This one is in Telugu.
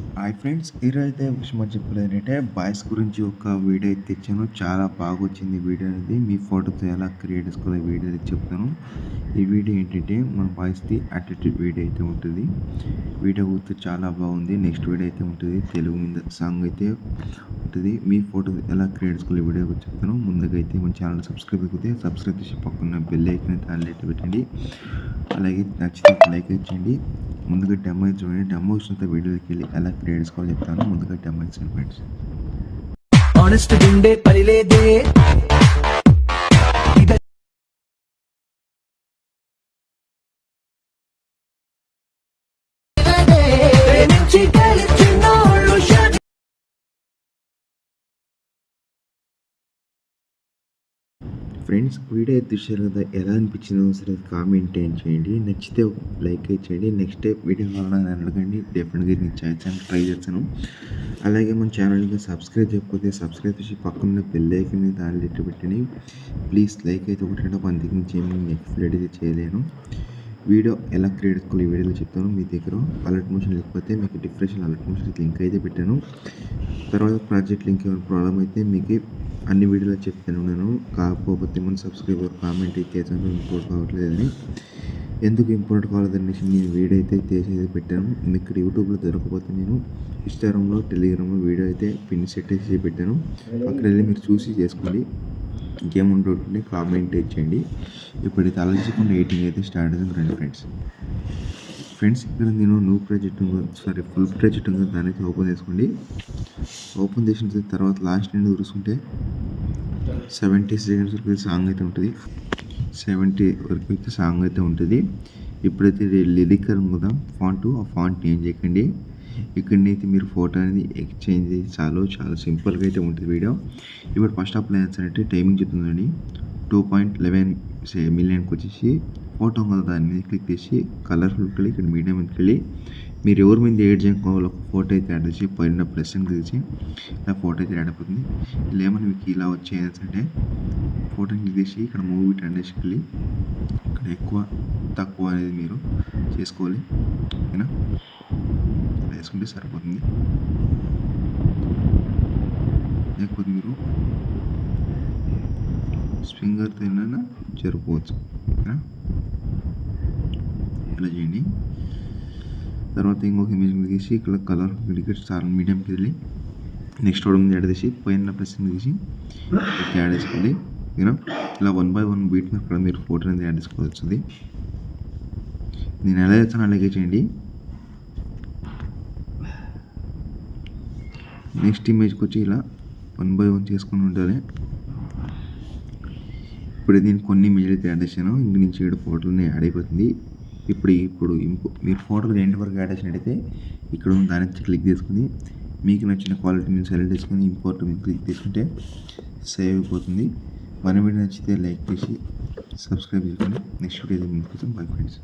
హాయ్ ఫ్రెండ్స్, ఈరోజైతే విషయం చెప్పలేదు ఏంటంటే బాయ్స్ గురించి ఒక వీడియో అయితే తెచ్చాను. చాలా బాగా వచ్చింది వీడియో అనేది. మీ ఫోటోతో ఎలా క్రియేట్ చేసుకోవాలి వీడియో అయితే చెప్తాను. ఈ వీడియో ఏంటంటే మన బాయ్స్ది యాటిట్యూడ్ వీడియో అయితే ఉంటుంది. వీడియో గుర్తు చాలా బాగుంది. నెక్స్ట్ వీడియో అయితే ఉంటుంది, తెలుగు మీద సాంగ్ అయితే ఉంటుంది. మీ ఫోటో ఎలా క్రియేట్ చేసుకోవాలి వీడియో గురించి చెప్తాను. ముందుగా అయితే మన ఛానల్ సబ్స్క్రైబ్ చేసి పక్కన బెల్ ఐకాన్ అయితే ఆన్ అయితే పెట్టండి. అలాగే నచ్చితే లైక్ చేయండి. ముందుగా డెమో చూడండి. డెమో వచ్చిన వీడియోకి వెళ్ళి ఎలా క్రియేట్ చేసుకోవాలో చెప్తాను. ముందుగా డెమో ఇచ్చాను ఫ్రెండ్స్. ఆనెస్ట్ గుండే పని లేదే, ఫ్రెండ్స్, వీడియో అయితే చూశారు కదా, ఎలా అనిపించిందో సరే కామెంట్ ఏం చేయండి. నచ్చితే లైక్ చేయండి. నెక్స్ట్ వీడియో కావాలని అడగండి, డెఫినెట్గా నేను చేయొచ్చాను, ట్రై చేస్తాను. అలాగే మన ఛానల్కి సబ్స్క్రైబ్ చేయకపోతే సబ్స్క్రైబ్ చేసి పక్కన బెల్ ఐకాన్ అయితే ఆన్ అయితే పెట్టండి. ప్లీజ్ లైక్ అయితే ఒకటి అందుకు నుంచి ఏమి ఎక్స్ప్లెయిన్ అయితే చేయలేను. వీడియో ఎలా క్రియేట్ చేసుకోవాలి ఈ వీడియోలో చెప్తాను. మీ దగ్గర అలర్ట్ మోషన్ లేకపోతే మీకు డిఫరెన్షియల్ అలర్ట్ మోషన్ లింక్ అయితే పెట్టాను. తర్వాత ప్రాజెక్ట్ లింక్ ఏమైనా ప్రాబ్లం అయితే మీకు అన్ని వీడియోలో చెప్తాను. నేను కాకపోతే మన సబ్స్క్రైబర్ కామెంట్ చేసాను ఇంపోర్ట్ కావట్లేదని. ఎందుకు ఇంపోర్ట్ కావలేదనేసి నేను వీడియో అయితే చేసేది పెట్టాను. మీకు ఇక్కడ యూట్యూబ్లో దొరకకపోతే నేను ఇన్స్టాగ్రామ్లో, టెలిగ్రామ్లో వీడియో అయితే పిన్ సెట్ చేసి పెట్టాను. అక్కడ వెళ్ళి మీరు చూసి చేసుకోండి. ఇంకేముంటుంటే కామెంట్ చేయండి. ఇప్పుడైతే ఆలోచించకుండా ఎడిటింగ్ అయితే స్టార్ట్ అవుతుంది. రండి ఫ్రెండ్స్, ఇక్కడ నేను ఫుల్ ప్రాజెక్ట్ ఉందో దాన్ని అయితే ఓపెన్ చేసుకోండి. ఓపెన్ చేసిన తర్వాత లాస్ట్ నుండి చూసుకుంటే 70 సెకండ్స్ వరకు సాంగ్ అయితే ఉంటుంది. 70 వరకు అయితే సాంగ్ అయితే ఉంటుంది. ఇప్పుడైతే లిరిక్ కదా ఫాంట్, ఆ ఫాంట్ ఏం చేయకండి. ఇక్కడనైతే మీరు ఫోటో అనేది ఎక్స్చేంజ్ చేసి చాలా సింపుల్గా అయితే ఉంటుంది వీడియో. ఇప్పుడు ఫస్ట్ అప్లై చేస్తారంటే టైమింగ్ చెప్తుందండి. 2.11 మిలియన్కి వచ్చేసి ఫోటో కదా, దాని మీద క్లిక్ చేసి కలర్ఫుల్కి వెళ్ళి ఇక్కడ మీడియం మీదకి వెళ్ళి మీరు ఎవరి మీద ఏడ్ చేసుకోవాలో ఒక ఫోటో అయితే యాడ్ చేసి పైన ప్లస్ అని తీసి ఇలా ఫోటో అయితే యాడ్ అయిపోతుంది. ఇలా ఏమన్నా మీకు ఇలా వచ్చేదంటే ఫోటోని క్లిక్ చేసి ఇక్కడ మూవీ టెండెన్స్కి వెళ్ళి ఇక్కడ ఎక్కువ తక్కువ అనేది మీరు చేసుకోవాలి. ఓకేనా, వేసుకుంటే సరిపోతుంది. లేకపోతే మీరు స్వింగర్తో అయినా జరుపుకోవచ్చు. ఓకేనా, ఇలా చేయండి. తర్వాత ఇంకొక ఇమేజ్ తీసి ఇక్కడ కలర్ చాలా మీడియంకి వెళ్ళి నెక్స్ట్ కూడా యాడ్ చేసి పైన ప్లస్ తీసి యాడ్ చేసుకోవాలి. ఓకేనా, ఇలా 1 by 1 బీట్ అక్కడ మీరు ఫోటో అనేది యాడ్ చేసుకోవచ్చు. నేను ఎలా చేస్తాను అలాగే చేయండి. నెక్స్ట్ ఇమేజ్కి వచ్చి ఇలా 1 by 1 చేసుకుని ఉండాలి. ఇప్పుడు దీనికి కొన్ని ఇమేజ్లు అయితే యాడ్ చేశాను. ఇంక నుంచి 7 ఫోటోలు యాడ్ అయిపోతుంది. ఇప్పుడు మీరు ఫోటోలు ఎండ్ వరకు యాడ్ చేసినట్టయితే ఇక్కడ ఉన్న దాని క్లిక్ చేసుకుని మీకు నచ్చిన క్వాలిటీ మీరు సెలెక్ట్ చేసుకుని ఇంపోర్ట్ మీరు క్లిక్ చేసుకుంటే సేవ్ అయిపోతుంది. మన వీడియో నచ్చితే లైక్ చేసి సబ్స్క్రైబ్ చేసుకోండి. నెక్స్ట్ వీడియో కోసం బై ఫ్రెండ్స్.